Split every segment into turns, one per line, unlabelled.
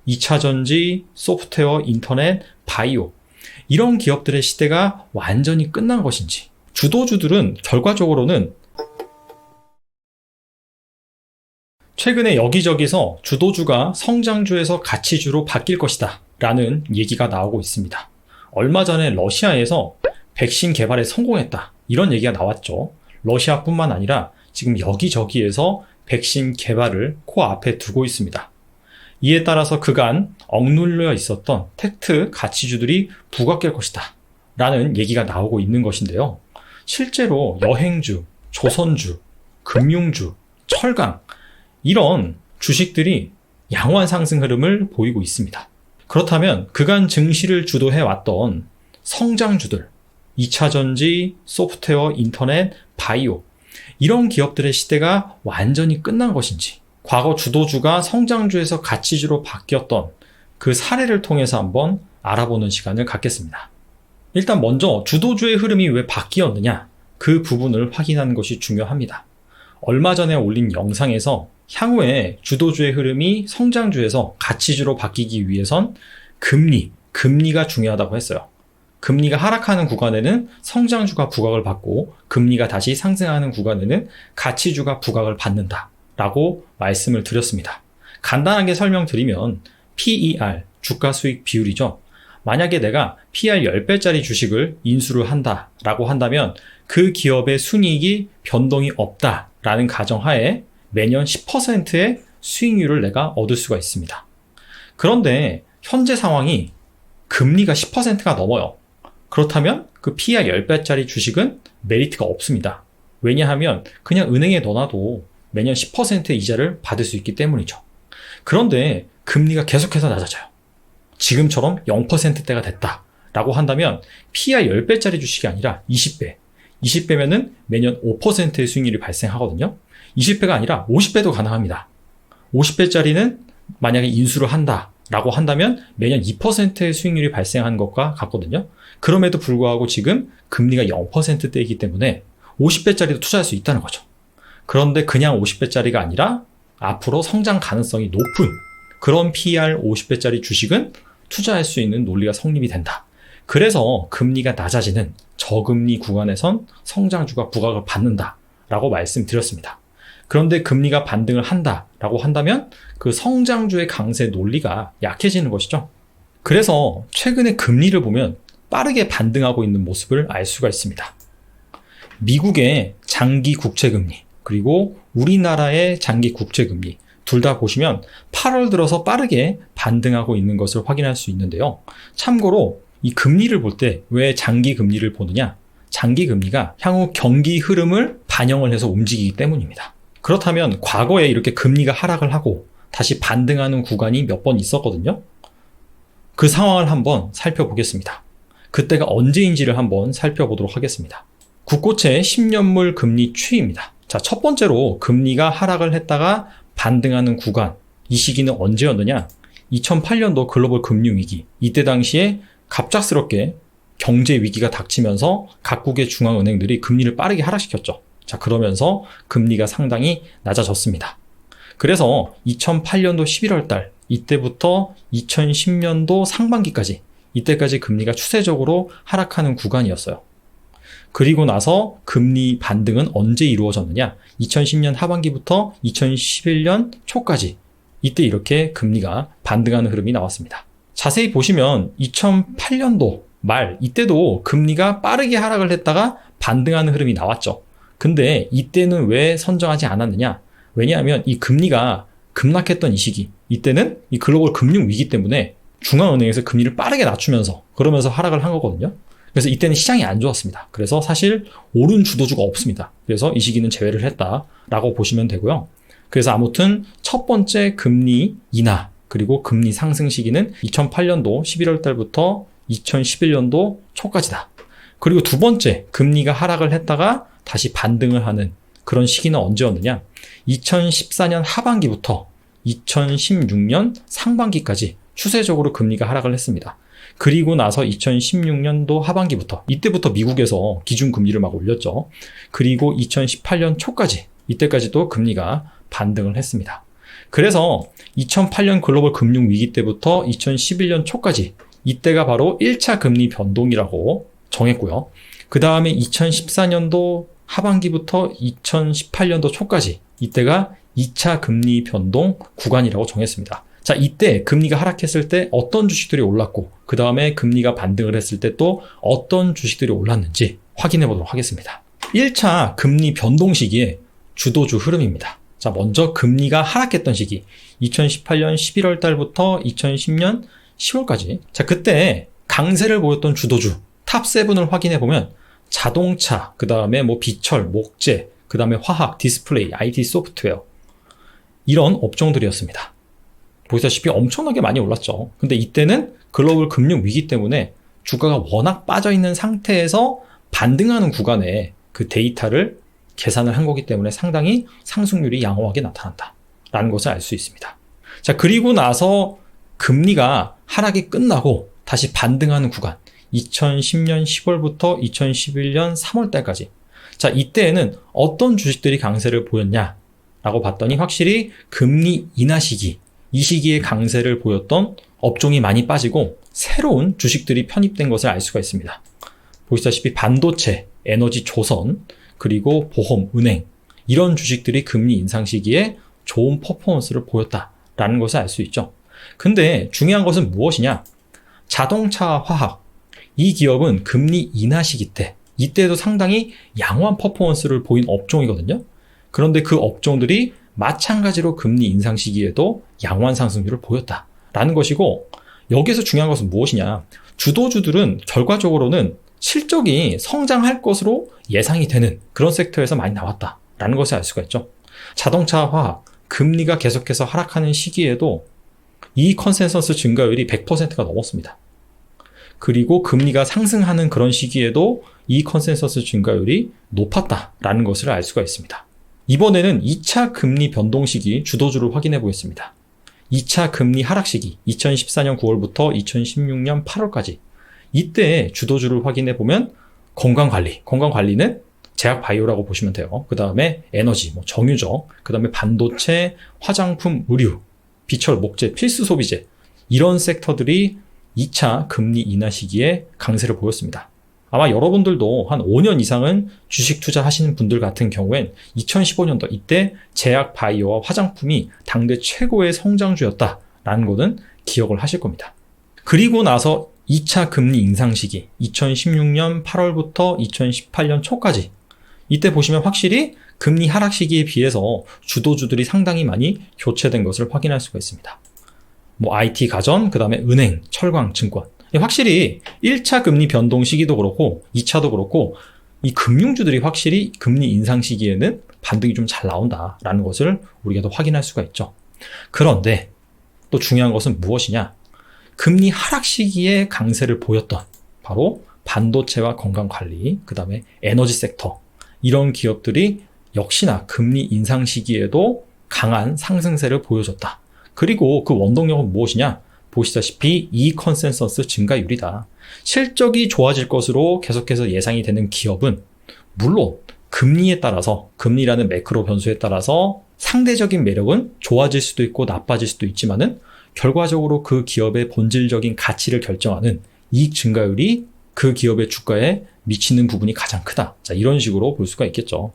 2차 전지, 소프트웨어, 인터넷, 바이오 이런 기업들의 시대가 완전히 끝난 것인지, 주도주들은 결과적으로는 최근에 여기저기서 주도주가 성장주에서 가치주로 바뀔 것이다 라는 얘기가 나오고 있습니다. 얼마 전에 러시아에서 백신 개발에 성공했다 이런 얘기가 나왔죠. 러시아뿐만 아니라 지금 여기저기에서 백신 개발을 코앞에 두고 있습니다. 이에 따라서 그간 억눌려 있었던 텍트 가치주들이 부각될 것이다 라는 얘기가 나오고 있는 것인데요. 실제로 여행주, 조선주, 금융주, 철강 이런 주식들이 양호한 상승 흐름을 보이고 있습니다. 그렇다면 그간 증시를 주도해왔던 성장주들, 2차 전지, 소프트웨어, 인터넷, 바이오 이런 기업들의 시대가 완전히 끝난 것인지, 과거 주도주가 성장주에서 가치주로 바뀌었던 그 사례를 통해서 한번 알아보는 시간을 갖겠습니다. 일단 먼저 주도주의 흐름이 왜 바뀌었느냐, 그 부분을 확인하는 것이 중요합니다. 얼마 전에 올린 영상에서 향후에 주도주의 흐름이 성장주에서 가치주로 바뀌기 위해선 금리가 중요하다고 했어요. 금리가 하락하는 구간에는 성장주가 부각을 받고 금리가 다시 상승하는 구간에는 가치주가 부각을 받는다 라고 말씀을 드렸습니다. 간단하게 설명드리면 PER, 주가 수익 비율이죠. 만약에 내가 PER 10배짜리 주식을 인수를 한다 라고 한다면 그 기업의 순이익이 변동이 없다 라는 가정하에 매년 10%의 수익률을 내가 얻을 수가 있습니다. 그런데 현재 상황이 금리가 10%가 넘어요. 그렇다면 그 PER 10배짜리 주식은 메리트가 없습니다. 왜냐하면 그냥 은행에 넣어놔도 매년 10%의 이자를 받을 수 있기 때문이죠. 그런데 금리가 계속해서 낮아져요. 지금처럼 0%대가 됐다 라고 한다면 PER 10배짜리 주식이 아니라 20배면은 매년 5%의 수익률이 발생하거든요. 20배가 아니라 50배도 가능합니다. 50배짜리는 만약에 인수를 한다 라고 한다면 매년 2%의 수익률이 발생하는 것과 같거든요. 그럼에도 불구하고 지금 금리가 0%대이기 때문에 50배짜리도 투자할 수 있다는 거죠. 그런데 그냥 50배짜리가 아니라 앞으로 성장 가능성이 높은 그런 PER 50배짜리 주식은 투자할 수 있는 논리가 성립이 된다. 그래서 금리가 낮아지는 저금리 구간에선 성장주가 부각을 받는다 라고 말씀드렸습니다. 그런데 금리가 반등을 한다 라고 한다면 그 성장주의 강세 논리가 약해지는 것이죠. 그래서 최근에 금리를 보면 빠르게 반등하고 있는 모습을 알 수가 있습니다. 미국의 장기 국채금리 그리고 우리나라의 장기 국채금리 둘 다 보시면 8월 들어서 빠르게 반등하고 있는 것을 확인할 수 있는데요. 참고로 이 금리를 볼 때 왜 장기 금리를 보느냐? 장기 금리가 향후 경기 흐름을 반영을 해서 움직이기 때문입니다. 그렇다면 과거에 이렇게 금리가 하락을 하고 다시 반등하는 구간이 몇 번 있었거든요. 그 상황을 한번 살펴보겠습니다. 그때가 언제인지를 한번 살펴보도록 하겠습니다. 국고채 10년물 금리 추이입니다. 자, 첫 번째로 금리가 하락을 했다가 반등하는 구간, 이 시기는 언제였느냐? 2008년도 글로벌 금융위기, 이때 당시에 갑작스럽게 경제 위기가 닥치면서 각국의 중앙은행들이 금리를 빠르게 하락시켰죠. 자, 그러면서 금리가 상당히 낮아졌습니다. 그래서 2008년도 11월 달, 이때부터 2010년도 상반기까지, 이때까지 금리가 추세적으로 하락하는 구간이었어요. 그리고 나서 금리 반등은 언제 이루어졌느냐? 2010년 하반기부터 2011년 초까지, 이때 이렇게 금리가 반등하는 흐름이 나왔습니다. 자세히 보시면 2008년도 말, 이때도 금리가 빠르게 하락을 했다가 반등하는 흐름이 나왔죠. 근데 이때는 왜 선정하지 않았느냐? 왜냐하면 이 금리가 급락했던 이 시기, 이때는 이 글로벌 금융 위기 때문에 중앙은행에서 금리를 빠르게 낮추면서 그러면서 하락을 한 거거든요. 그래서 이때는 시장이 안 좋았습니다. 그래서 사실 오른 주도주가 없습니다. 그래서 이 시기는 제외를 했다라고 보시면 되고요. 그래서 아무튼 첫 번째 금리 인하 그리고 금리 상승 시기는 2008년도 11월 달부터 2011년도 초까지다. 그리고 두 번째 금리가 하락을 했다가 다시 반등을 하는 그런 시기는 언제였느냐? 2014년 하반기부터 2016년 상반기까지 추세적으로 금리가 하락을 했습니다. 그리고 나서 2016년도 하반기부터, 이때부터 미국에서 기준금리를 막 올렸죠. 그리고 2018년 초까지, 이때까지도 금리가 반등을 했습니다. 그래서 2008년 글로벌 금융 위기 때부터 2011년 초까지 이때가 바로 1차 금리 변동이라고 정했고요. 그 다음에 2014년도 하반기부터 2018년도 초까지 이때가 2차 금리 변동 구간이라고 정했습니다. 자, 이때 금리가 하락했을 때 어떤 주식들이 올랐고 그 다음에 금리가 반등을 했을 때 또 어떤 주식들이 올랐는지 확인해 보도록 하겠습니다. 1차 금리 변동 시기의 주도주 흐름입니다. 자, 먼저 금리가 하락했던 시기 2018년 11월 달부터 2010년 10월까지. 자, 그때 강세를 보였던 주도주 탑7을 확인해 보면 자동차, 그 다음에 비철, 목재, 그 다음에 화학, 디스플레이, IT 소프트웨어 이런 업종들이었습니다. 보시다시피 엄청나게 많이 올랐죠. 근데 이때는 글로벌 금융 위기 때문에 주가가 워낙 빠져있는 상태에서 반등하는 구간에 그 데이터를 계산을 한 거기 때문에 상당히 상승률이 양호하게 나타난다 라는 것을 알 수 있습니다. 자, 그리고 나서 금리가 하락이 끝나고 다시 반등하는 구간 2010년 10월부터 2011년 3월달까지. 자, 이때에는 어떤 주식들이 강세를 보였냐라고 봤더니 확실히 금리 인하 시기, 이 시기에 강세를 보였던 업종이 많이 빠지고 새로운 주식들이 편입된 것을 알 수가 있습니다. 보시다시피 반도체, 에너지 조선, 그리고 보험, 은행 이런 주식들이 금리 인상 시기에 좋은 퍼포먼스를 보였다라는 것을 알 수 있죠. 근데 중요한 것은 무엇이냐? 자동차, 화학 이 기업은 금리 인하 시기 때 이때도 상당히 양호한 퍼포먼스를 보인 업종이거든요. 그런데 그 업종들이 마찬가지로 금리 인상 시기에도 양호한 상승률을 보였다라는 것이고, 여기서 중요한 것은 무엇이냐? 주도주들은 결과적으로는 실적이 성장할 것으로 예상이 되는 그런 섹터에서 많이 나왔다라는 것을 알 수가 있죠. 자동차, 화학, 금리가 계속해서 하락하는 시기에도 이 컨센서스 증가율이 100%가 넘었습니다. 그리고 금리가 상승하는 그런 시기에도 이 컨센서스 증가율이 높았다라는 것을 알 수가 있습니다. 이번에는 2차 금리 변동 시기 주도주를 확인해 보겠습니다. 2차 금리 하락 시기 2014년 9월부터 2016년 8월까지 이때 주도주를 확인해 보면 건강관리는 제약바이오라고 보시면 돼요. 그 다음에 에너지, 정유적, 그 다음에 반도체, 화장품, 의류, 비철, 목재, 필수 소비재 이런 섹터들이 2차 금리 인하 시기에 강세를 보였습니다. 아마 여러분들도 한 5년 이상은 주식 투자하시는 분들 같은 경우엔 2015년도 이때 제약, 바이오와 화장품이 당대 최고의 성장주였다라는 것은 기억을 하실 겁니다. 그리고 나서 2차 금리 인상 시기 2016년 8월부터 2018년 초까지 이때 보시면 확실히 금리 하락 시기에 비해서 주도주들이 상당히 많이 교체된 것을 확인할 수가 있습니다. IT 가전, 그 다음에 은행, 철강, 증권. 확실히 1차 금리 변동 시기도 그렇고 2차도 그렇고 이 금융주들이 확실히 금리 인상 시기에는 반등이 좀 잘 나온다라는 것을 우리가 더 확인할 수가 있죠. 그런데 또 중요한 것은 무엇이냐? 금리 하락 시기에 강세를 보였던 바로 반도체와 건강관리, 그 다음에 에너지 섹터 이런 기업들이 역시나 금리 인상 시기에도 강한 상승세를 보여줬다. 그리고 그 원동력은 무엇이냐? 보시다시피 이 컨센서스 증가율이다. 실적이 좋아질 것으로 계속해서 예상이 되는 기업은 물론 금리에 따라서, 금리라는 매크로 변수에 따라서 상대적인 매력은 좋아질 수도 있고 나빠질 수도 있지만은 결과적으로 그 기업의 본질적인 가치를 결정하는 이익 증가율이 그 기업의 주가에 미치는 부분이 가장 크다. 자, 이런 식으로 볼 수가 있겠죠.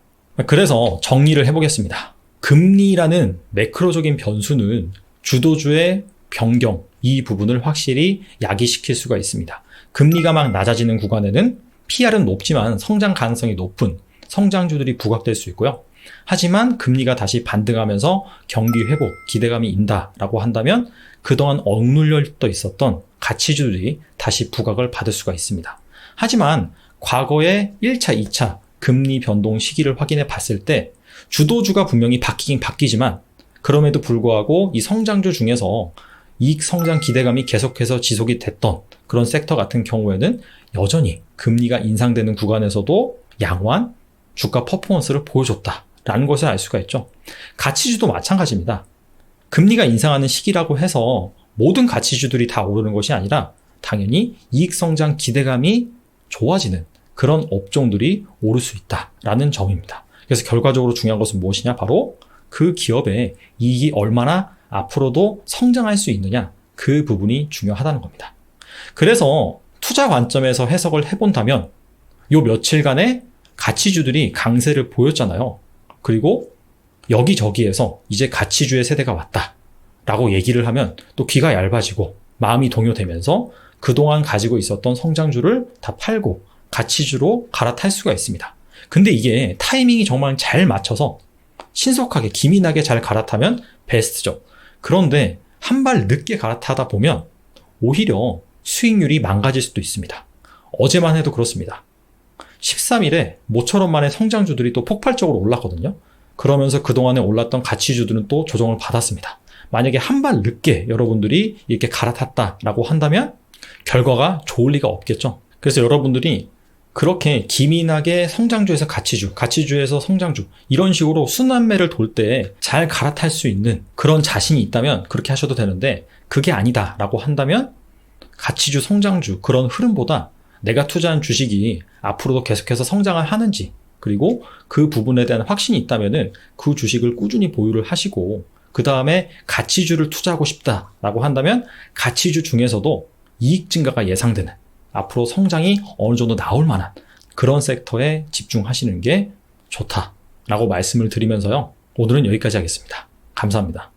그래서 정리를 해보겠습니다. 금리라는 매크로적인 변수는 주도주의 변경, 이 부분을 확실히 야기시킬 수가 있습니다. 금리가 막 낮아지는 구간에는 PR은 높지만 성장 가능성이 높은 성장주들이 부각될 수 있고요. 하지만 금리가 다시 반등하면서 경기 회복, 기대감이 인다라고 한다면 그동안 억눌려 있었던 가치주들이 다시 부각을 받을 수가 있습니다. 하지만 과거의 1차, 2차 금리 변동 시기를 확인해 봤을 때 주도주가 분명히 바뀌긴 바뀌지만 그럼에도 불구하고 이 성장주 중에서 이익 성장 기대감이 계속해서 지속이 됐던 그런 섹터 같은 경우에는 여전히 금리가 인상되는 구간에서도 양호한 주가 퍼포먼스를 보여줬다라는 것을 알 수가 있죠. 가치주도 마찬가지입니다. 금리가 인상하는 시기라고 해서 모든 가치주들이 다 오르는 것이 아니라 당연히 이익 성장 기대감이 좋아지는 그런 업종들이 오를 수 있다라는 점입니다. 그래서 결과적으로 중요한 것은 무엇이냐? 바로 그 기업의 이익이 얼마나 앞으로도 성장할 수 있느냐, 그 부분이 중요하다는 겁니다. 그래서 투자 관점에서 해석을 해본다면 요 며칠간의 가치주들이 강세를 보였잖아요. 그리고 여기저기에서 이제 가치주의 세대가 왔다 라고 얘기를 하면 또 귀가 얇아지고 마음이 동요되면서 그동안 가지고 있었던 성장주를 다 팔고 가치주로 갈아탈 수가 있습니다. 근데 이게 타이밍이 정말 잘 맞춰서 신속하게 기민하게 잘 갈아타면 베스트죠. 그런데 한 발 늦게 갈아타다 보면 오히려 수익률이 망가질 수도 있습니다. 어제만 해도 그렇습니다. 13일에 모처럼 만의 성장주들이 또 폭발적으로 올랐거든요. 그러면서 그동안에 올랐던 가치주들은 또 조정을 받았습니다. 만약에 한 발 늦게 여러분들이 이렇게 갈아탔다라고 한다면 결과가 좋을 리가 없겠죠. 그래서 여러분들이 그렇게 기민하게 성장주에서 가치주, 가치주에서 성장주 이런 식으로 순환매를 돌 때 잘 갈아탈 수 있는 그런 자신이 있다면 그렇게 하셔도 되는데 그게 아니다라고 한다면 가치주, 성장주 그런 흐름보다 내가 투자한 주식이 앞으로도 계속해서 성장을 하는지 그리고 그 부분에 대한 확신이 있다면은 그 주식을 꾸준히 보유를 하시고 그 다음에 가치주를 투자하고 싶다라고 한다면 가치주 중에서도 이익 증가가 예상되는 앞으로 성장이 어느 정도 나올 만한 그런 섹터에 집중하시는 게 좋다라고 말씀을 드리면서요. 오늘은 여기까지 하겠습니다. 감사합니다.